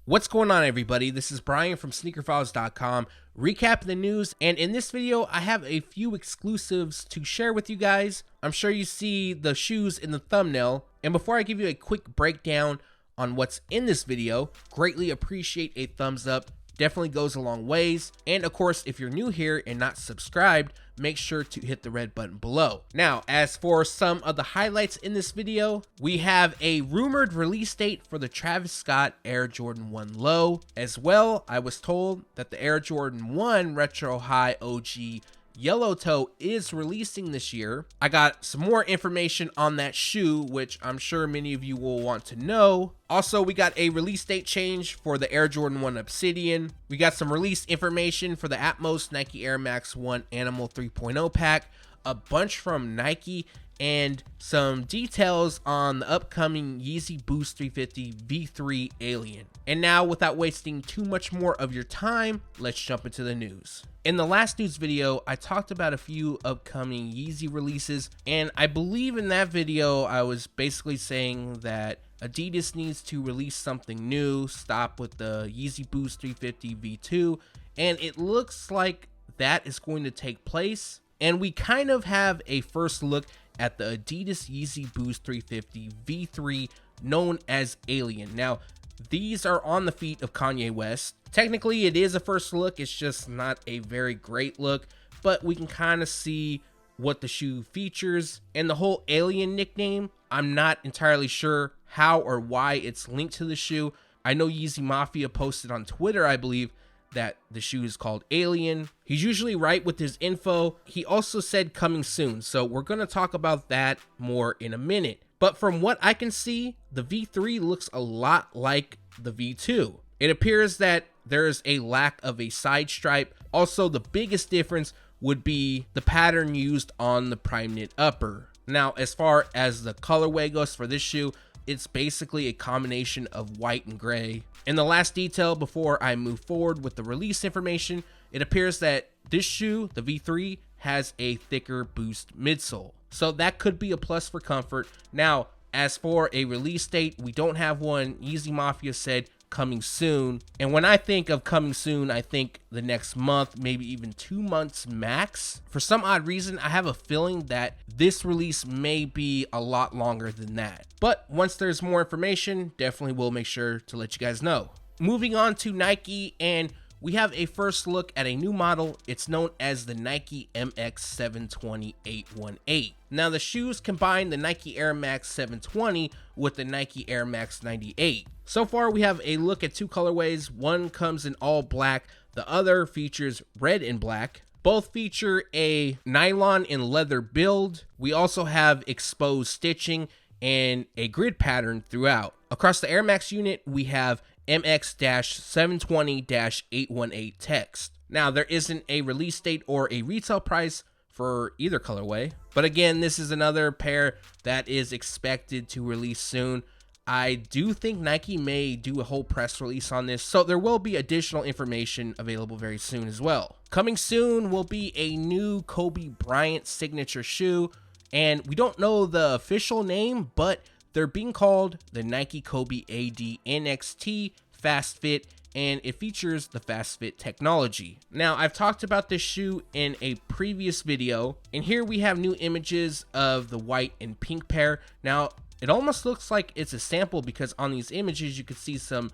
What's going on, everybody? This is Brian from SneakerFiles.com, recapping the news, and in this video, I have a few exclusives to share with you guys. I'm sure you see the shoes in the thumbnail, and before I give you a quick breakdown on what's in this video, greatly appreciate a thumbs up. Definitely goes a long ways. And of course, if you're new here and not subscribed, make sure to hit the red button below. Now, as for some of the highlights in this video, we have a rumored release date for the Travis Scott Air Jordan 1 Low. As well, I was told that the Air Jordan 1 Retro High OG Yellow Toe is releasing this year. I got some more information on that shoe, which I'm sure many of you will want to know. Also, we got a release date change for the Air Jordan 1 Obsidian. We got some release information for the Atmos Nike Air Max 1 Animal 3.0 pack, a bunch from Nike, and some details on the upcoming Yeezy Boost 350 V3 Alien. And now, without wasting too much more of your time, let's jump into the news. In the last news video, I talked about a few upcoming Yeezy releases, and I believe in that video, I was basically saying that Adidas needs to release something new, stop with the Yeezy Boost 350 V2, and it looks like that is going to take place. And we kind of have a first look at the Adidas Yeezy Boost 350 V3, known as Alien. Now, these are on the feet of Kanye West. Technically, it is a first look. It's just not a very great look, but we can kind of see what the shoe features. And the whole Alien nickname, I'm not entirely sure how or why it's linked to the shoe. I know Yeezy Mafia posted on Twitter, I believe, that the shoe is called Alien. He's usually right with his info. He also said coming soon, so we're going to talk about that more in a minute. But from what I can see, the V3 looks a lot like the V2. It appears that there is a lack of a side stripe. Also, the biggest difference would be the pattern used on the prime knit upper. Now, as far as the colorway goes for this shoe, it's basically a combination of white and gray. And the last detail before I move forward with the release information, it appears that this shoe, the V3, has a thicker Boost midsole. So that could be a plus for comfort. Now, as for a release date, we don't have one. Yeezy Mafia said coming soon. And when I think of coming soon, I think the next month, maybe even 2 months max. For some odd reason, I have a feeling that this release may be a lot longer than that. But once there's more information, definitely will make sure to let you guys know. Moving on to Nike, and we have a first look at a new model. It's known as the Nike MX 720 818. Now, the shoes combine the Nike Air Max 720 with the Nike Air Max 98. So far, we have a look at two colorways. One comes in all black. The other features red and black. Both feature a nylon and leather build. We also have exposed stitching and a grid pattern throughout. Across the Air Max unit, we have MX-720-818 text. Now, there isn't a release date or a retail price for either colorway, but again, this is another pair that is expected to release soon. I do think Nike may do a whole press release on this, so there will be additional information available very soon as well. Coming soon will be a new Kobe Bryant signature shoe, and we don't know the official name, but they're being called the Nike Kobe AD NXT FastFit, and it features the FastFit technology. Now, I've talked about this shoe in a previous video, and here we have new images of the white and pink pair. Now, it almost looks like it's a sample because on these images, you can see some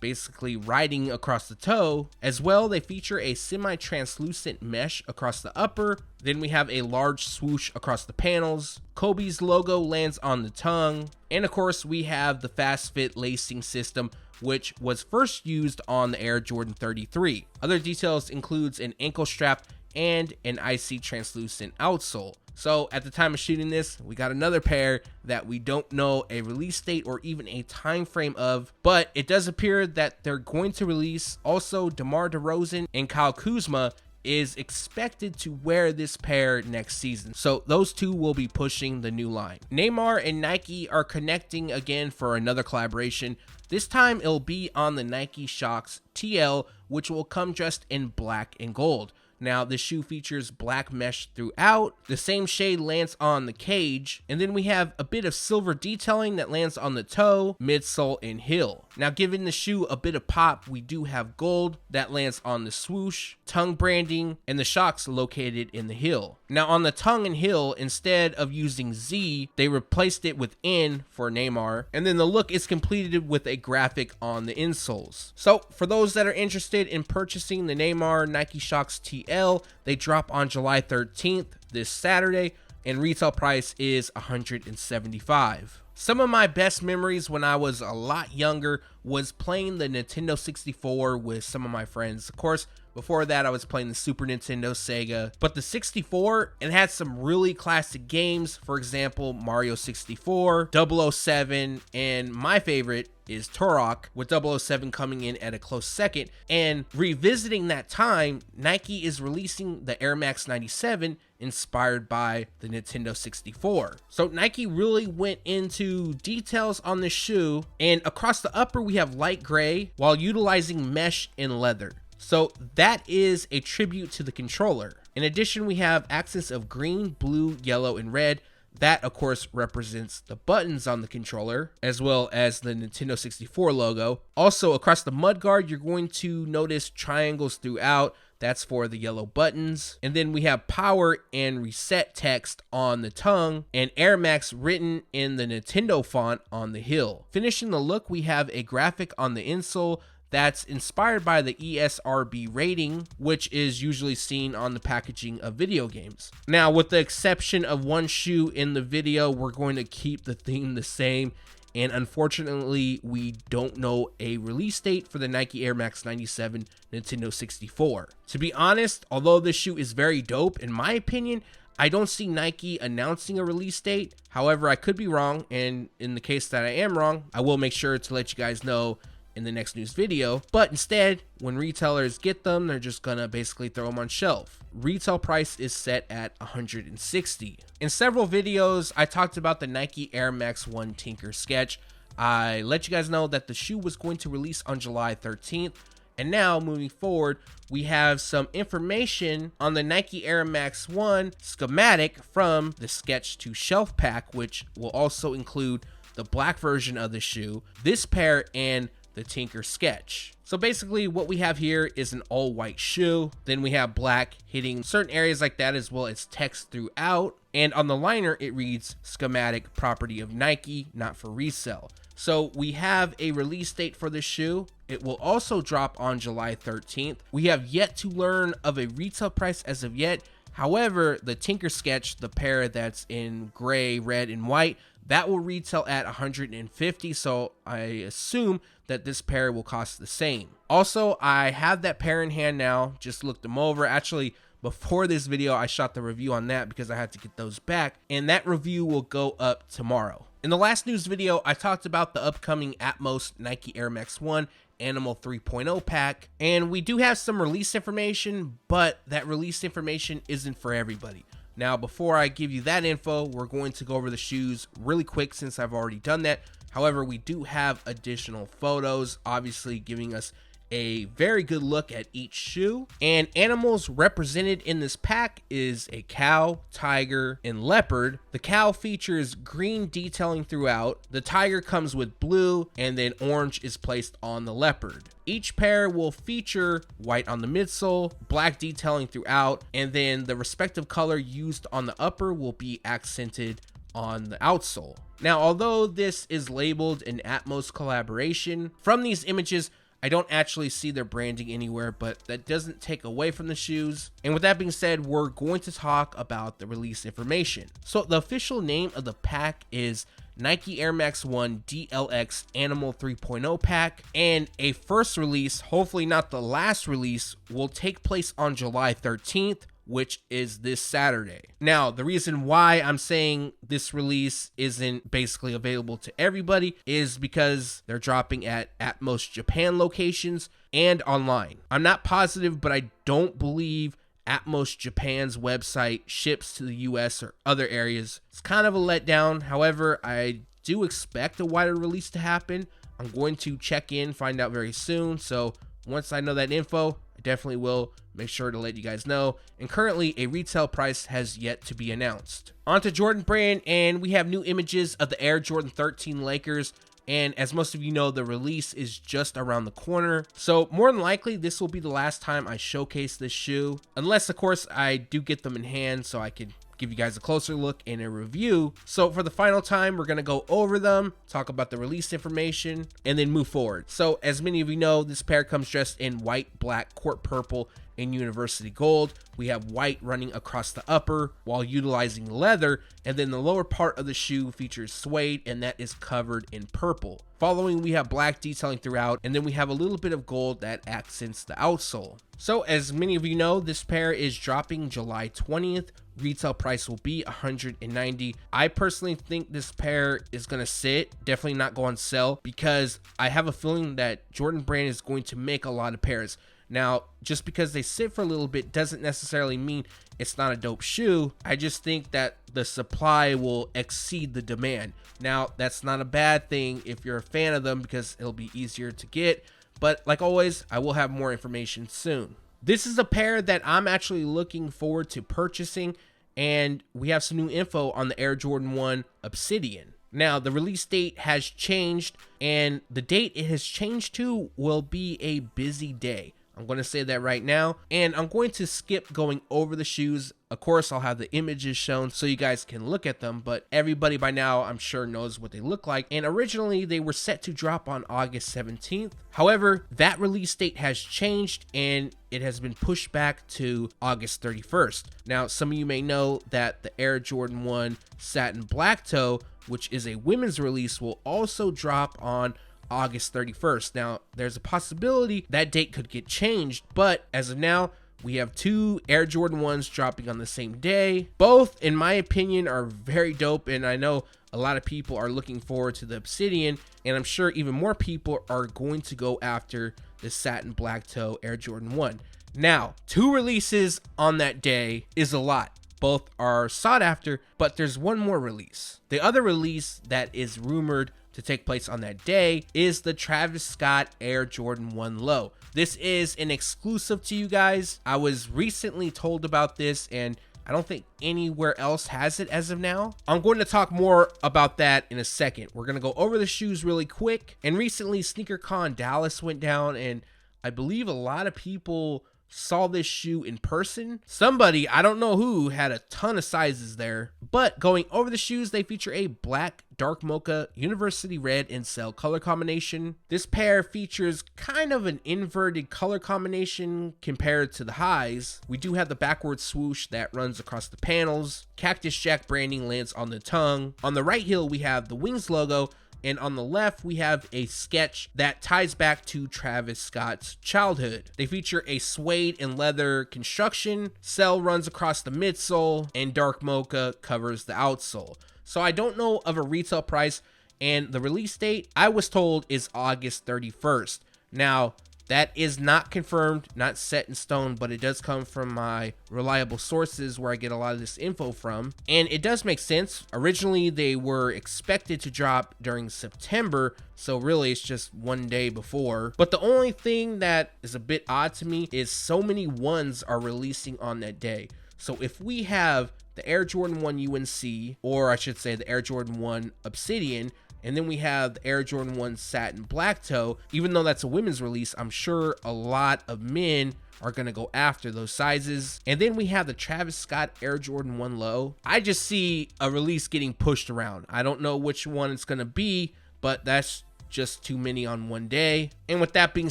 basically writing across the toe. As well, they feature a semi-translucent mesh across the upper. Then we have a large swoosh across the panels. Kobe's logo lands on the tongue. And of course, we have the FastFit lacing system, which was first used on the Air Jordan 33. Other details includes an ankle strap and an icy translucent outsole. So at the time of shooting this, we got another pair that we don't know a release date or even a time frame of, but it does appear that they're going to release. Also, DeMar DeRozan and Kyle Kuzma is expected to wear this pair next season. So those two will be pushing the new line. Neymar and Nike are connecting again for another collaboration. This time it'll be on the Nike Shox TL, which will come dressed in black and gold. Now, this shoe features black mesh throughout. The same shade lands on the cage. And then we have a bit of silver detailing that lands on the toe, midsole, and heel. Now, giving the shoe a bit of pop, we do have gold that lands on the swoosh, tongue branding, and the Shox located in the heel. Now, on the tongue and heel, instead of using Z, they replaced it with N for Neymar. And then the look is completed with a graphic on the insoles. So, for those that are interested in purchasing the Neymar Nike Shox TL, they drop on July 13th, this Saturday, and retail price is $175. Some of my best memories when I was a lot younger was playing the Nintendo 64 with some of my friends. Of course, before that, I was playing the Super Nintendo, Sega, but the 64, it had some really classic games. For example, Mario 64, 007, and my favorite is Turok, with 007 coming in at a close second. And revisiting that time, Nike is releasing the Air Max 97 inspired by the Nintendo 64. So Nike really went into details on the shoe, and across the upper we have light gray while utilizing mesh and leather. So that is a tribute to the controller. In addition, we have accents of green, blue, yellow, and red. That, of course, represents the buttons on the controller, as well as the Nintendo 64 logo. Also, across the mudguard, you're going to notice triangles throughout. That's for the yellow buttons. And then we have power and reset text on the tongue, and Air Max written in the Nintendo font on the heel. Finishing the look, we have a graphic on the insole that's inspired by the ESRB rating, which is usually seen on the packaging of video games. Now, with the exception of one shoe in the video, we're going to keep the theme the same. And unfortunately, we don't know a release date for the Nike Air Max 97 Nintendo 64. To be honest, although this shoe is very dope, in my opinion, I don't see Nike announcing a release date. However, I could be wrong, and in the case that I am wrong, I will make sure to let you guys know in the next news video. But instead, when retailers get them, they're just gonna basically throw them on shelf. Retail price is set at $160. In several videos, I talked about the Nike Air Max 1 Tinker Sketch. I let you guys know that the shoe was going to release on July 13th. And now, moving forward, we have some information on the Nike Air Max 1 schematic from the Sketch to Shelf pack, which will also include the black version of the shoe, this pair, and the Tinker Sketch. So basically what we have here is an all white shoe. Then we have black hitting certain areas like that, as well as text throughout. And on the liner, it reads schematic property of Nike, not for resale. So we have a release date for the shoe. It will also drop on July 13th. We have yet to learn of a retail price as of yet. However, the Tinker Sketch, the pair that's in gray, red, and white, that will retail at $150, so I assume that this pair will cost the same. Also, I have that pair in hand now, just looked them over. Actually, before this video, I shot the review on that because I had to get those back, and that review will go up tomorrow. In the last news video, I talked about the upcoming Atmos Nike Air Max 1 Animal 3.0 pack, and we do have some release information, but that release information isn't for everybody. Now, before I give you that info, we're going to go over the shoes really quick since I've already done that. However, we do have additional photos, obviously giving us a very good look at each shoe. And animals represented in this pack is a cow, tiger, and leopard. The cow features green detailing throughout. The tiger comes with blue, and then orange is placed on the leopard. Each pair will feature white on the midsole, black detailing throughout, and then the respective color used on the upper will be accented on the outsole. Now, although this is labeled an Atmos collaboration, from these images, I don't actually see their branding anywhere, but that doesn't take away from the shoes. And with that being said, we're going to talk about the release information. So the official name of the pack is Nike Air Max 1 DLX Animal 3.0 pack, and a first release, hopefully not the last release, will take place on July 13th, which is this Saturday. Now, the reason why I'm saying this release isn't basically available to everybody is because they're dropping at Atmos Japan locations and online. I'm not positive, but I don't believe Atmos Japan's website ships to the US or other areas. It's kind of a letdown. However, I do expect a wider release to happen. I'm going to check in, find out very soon. So once I know that info, I definitely will make sure to let you guys know. And currently a retail price has yet to be announced. On to Jordan Brand, and we have new images of the Air Jordan 13 Lakers. And as most of you know, the release is just around the corner. So more than likely, this will be the last time I showcase this shoe. Unless, of course, I do get them in hand so I can give you guys a closer look and a review. So for the final time, we're going to go over them, talk about the release information, and then move forward. So as many of you know, this pair comes dressed in white, black, court purple, and university gold. We have white running across the upper while utilizing leather, and then the lower part of the shoe features suede, and that is covered in purple. Following, we have black detailing throughout, and then we have a little bit of gold that accents the outsole. So as many of you know, this pair is dropping July 20th. Retail price will be $190. I personally think this pair is going to sit, definitely not go on sale, because I have a feeling that Jordan Brand is going to make a lot of pairs. Now, just because they sit for a little bit doesn't necessarily mean it's not a dope shoe. I just think that the supply will exceed the demand. Now, that's not a bad thing if you're a fan of them, because it'll be easier to get. But like always, I will have more information soon. This is a pair that I'm actually looking forward to purchasing, and we have some new info on the Air Jordan 1 Obsidian. Now, the release date has changed, and the date it has changed to will be a busy day. I'm going to say that right now, and I'm going to skip going over the shoes. Of course, I'll have the images shown so you guys can look at them, but everybody by now, I'm sure, knows what they look like. And originally, they were set to drop on August 17th. However, that release date has changed, and it has been pushed back to August 31st. Now, some of you may know that the Air Jordan 1 Satin Black Toe, which is a women's release, will also drop on August 31st. Now, there's a possibility that date could get changed, but as of now, we have two Air Jordan 1s dropping on the same day. Both, in my opinion, are very dope, and I know a lot of people are looking forward to the Obsidian, and I'm sure even more people are going to go after the Satin Black Toe Air Jordan 1. Now, two releases on that day is a lot. Both are sought after, but there's one more release. The other release that is rumored to take place on that day is the Travis Scott Air Jordan 1 Low. This is an exclusive to you guys. I was recently told about this, and I don't think anywhere else has it as of now. I'm going to talk more about that in a second. We're going to go over the shoes really quick. And recently, SneakerCon Dallas went down, and I believe a lot of people saw this shoe in person. Somebody, I don't know who, had a ton of sizes there. But going over the shoes, they feature a black, dark mocha, university red, and cell color combination. This pair features kind of an inverted color combination compared to the highs. We do have the backward swoosh that runs across the panels. Cactus Jack branding lands on the tongue. On the right heel, we have the Wings logo, and on the left, we have a sketch that ties back to Travis Scott's childhood. They feature a suede and leather construction, cell runs across the midsole, and dark mocha covers the outsole. So I don't know of a retail price, and the release date, I was told, is August 31st. Now, that is not confirmed, not set in stone, but it does come from my reliable sources where I get a lot of this info from. And it does make sense. Originally, they were expected to drop during September, so really it's just one day before. But the only thing that is a bit odd to me is so many ones are releasing on that day. So if we have the Air Jordan 1 UNC, or I should say the Air Jordan 1 Obsidian, and then we have the Air Jordan 1 Satin Black Toe. Even though that's a women's release, I'm sure a lot of men are going to go after those sizes. And then we have the Travis Scott Air Jordan 1 Low. I just see a release getting pushed around. I don't know which one it's going to be, but that's just too many on one day. And with that being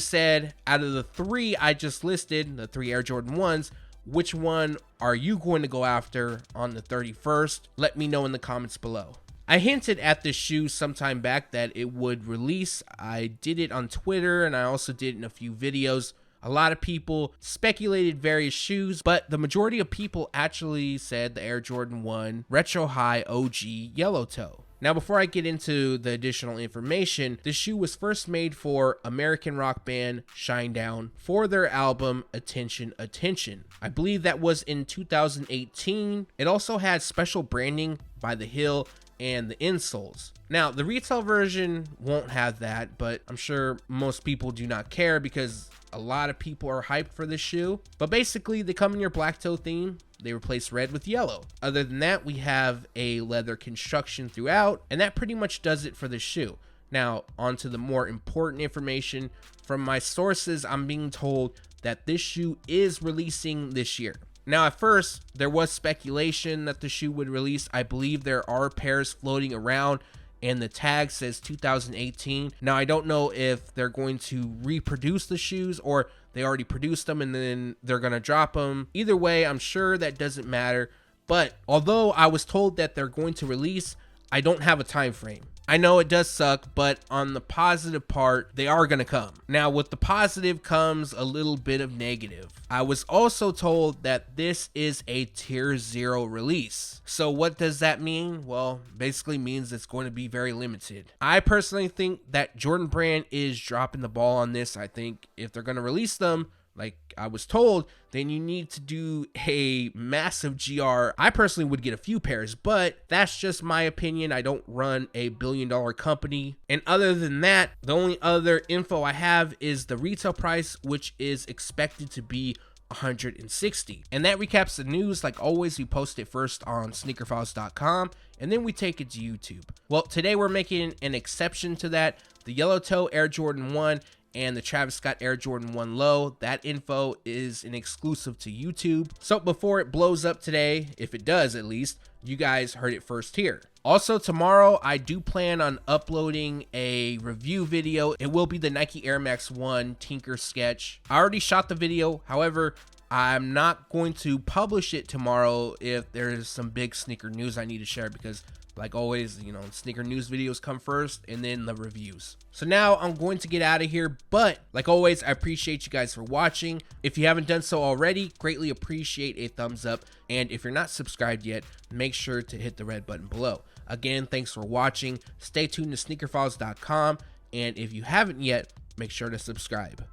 said, out of the three I just listed, the three Air Jordan 1s, which one are you going to go after on the 31st? Let me know in the comments below. I hinted at this shoe sometime back that it would release. I did it on Twitter, and I also did it in a few videos. A lot of people speculated various shoes, but the majority of people actually said the Air Jordan 1 Retro High OG Yellow Toe. Now, before I get into the additional information, this shoe was first made for American rock band Shinedown for their album Attention Attention. I believe that was in 2018. It also had special branding by The Hill and the insoles. Now, the retail version won't have that, but I'm sure most people do not care because a lot of people are hyped for this shoe. But basically, they come in your black toe theme. They replace red with yellow. Other than that, we have a leather construction throughout, and that pretty much does it for the shoe. Now, on to the more important information. From my sources, I'm being told that this shoe is releasing this year. Now, at first, there was speculation that the shoe would release. I believe there are pairs floating around, and the tag says 2018. Now, I don't know if they're going to reproduce the shoes or they already produced them and then they're going to drop them. Either way, I'm sure that doesn't matter. But although I was told that they're going to release, I don't have a time frame. I know it does suck, but on the positive part, they are going to come. Now, with the positive comes a little bit of negative. I was also told that this is a tier 0 release. So what does that mean? Well, basically means it's going to be very limited. I personally think that Jordan Brand is dropping the ball on this. I think if they're going to release them, like I was told, then you need to do a massive GR. I personally would get a few pairs, but that's just my opinion. I don't run a billion-dollar company. And other than that, the only other info I have is the retail price, which is expected to be $160. And that recaps the news. Like always, we post it first on SneakerFiles.com, and then we take it to YouTube. Well, today we're making an exception to that. The yellow toe Air Jordan 1 and the Travis Scott Air Jordan 1 Low, that info is an exclusive to YouTube. So before it blows up today, if it does at least, you guys heard it first here. Also, tomorrow I do plan on uploading a review video. It will be the Nike Air Max 1 Tinker Sketch. I already shot the video. However, I'm not going to publish it tomorrow if there's some big sneaker news I need to share, because like always, you know, sneaker news videos come first and then the reviews. So now I'm going to get out of here, but like always, I appreciate you guys for watching. If you haven't done so already, greatly appreciate a thumbs up. And if you're not subscribed yet, make sure to hit the red button below. Again, thanks for watching. Stay tuned to SneakerFiles.com. And if you haven't yet, make sure to subscribe.